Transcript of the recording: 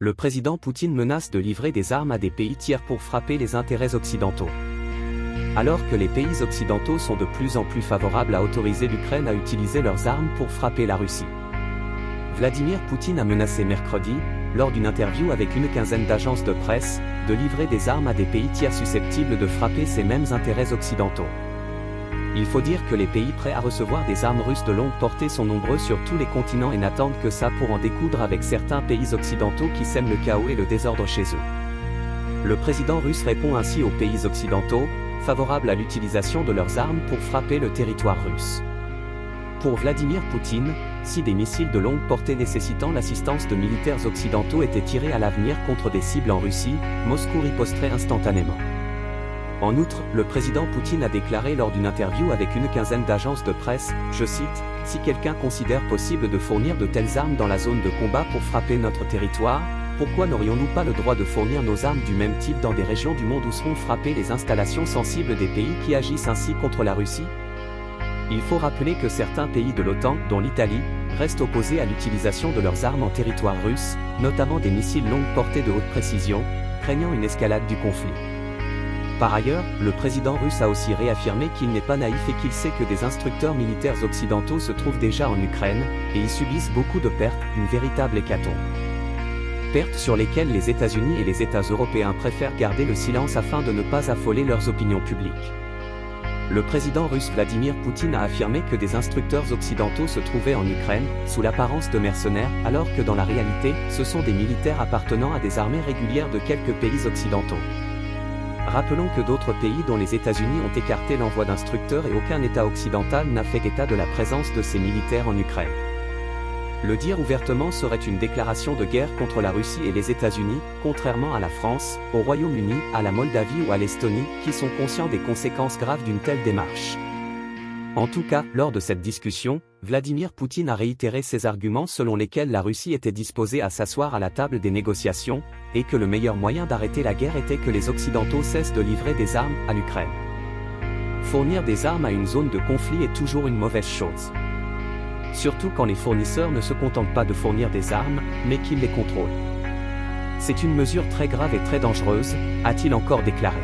Le président Poutine menace de livrer des armes à des pays tiers pour frapper les intérêts occidentaux. Alors que les pays occidentaux sont de plus en plus favorables à autoriser l'Ukraine à utiliser leurs armes pour frapper la Russie. Vladimir Poutine a menacé mercredi, lors d'une interview avec une quinzaine d'agences de presse, de livrer des armes à des pays tiers susceptibles de frapper ces mêmes intérêts occidentaux. Il faut dire que les pays prêts à recevoir des armes russes de longue portée sont nombreux sur tous les continents et n'attendent que ça pour en découdre avec certains pays occidentaux qui sèment le chaos et le désordre chez eux. Le président russe répond ainsi aux pays occidentaux, favorables à l'utilisation de leurs armes pour frapper le territoire russe. Pour Vladimir Poutine, si des missiles de longue portée nécessitant l'assistance de militaires occidentaux étaient tirés à l'avenir contre des cibles en Russie, Moscou riposterait instantanément. En outre, le président Poutine a déclaré lors d'une interview avec une quinzaine d'agences de presse, je cite, « Si quelqu'un considère possible de fournir de telles armes dans la zone de combat pour frapper notre territoire, pourquoi n'aurions-nous pas le droit de fournir nos armes du même type dans des régions du monde où seront frappées les installations sensibles des pays qui agissent ainsi contre la Russie ?» Il faut rappeler que certains pays de l'OTAN, dont l'Italie, restent opposés à l'utilisation de leurs armes en territoire russe, notamment des missiles longue portée de haute précision, craignant une escalade du conflit. Par ailleurs, le président russe a aussi réaffirmé qu'il n'est pas naïf et qu'il sait que des instructeurs militaires occidentaux se trouvent déjà en Ukraine, et y subissent beaucoup de pertes, une véritable hécatombe. Pertes sur lesquelles les États-Unis et les États européens préfèrent garder le silence afin de ne pas affoler leurs opinions publiques. Le président russe Vladimir Poutine a affirmé que des instructeurs occidentaux se trouvaient en Ukraine, sous l'apparence de mercenaires, alors que dans la réalité, ce sont des militaires appartenant à des armées régulières de quelques pays occidentaux. Rappelons que d'autres pays dont les États-Unis ont écarté l'envoi d'instructeurs et aucun État occidental n'a fait état de la présence de ces militaires en Ukraine. Le dire ouvertement serait une déclaration de guerre contre la Russie et les États-Unis, contrairement à la France, au Royaume-Uni, à la Moldavie ou à l'Estonie, qui sont conscients des conséquences graves d'une telle démarche. En tout cas, lors de cette discussion, Vladimir Poutine a réitéré ses arguments selon lesquels la Russie était disposée à s'asseoir à la table des négociations, et que le meilleur moyen d'arrêter la guerre était que les Occidentaux cessent de livrer des armes à l'Ukraine. Fournir des armes à une zone de conflit est toujours une mauvaise chose. Surtout quand les fournisseurs ne se contentent pas de fournir des armes, mais qu'ils les contrôlent. C'est une mesure très grave et très dangereuse, a-t-il encore déclaré.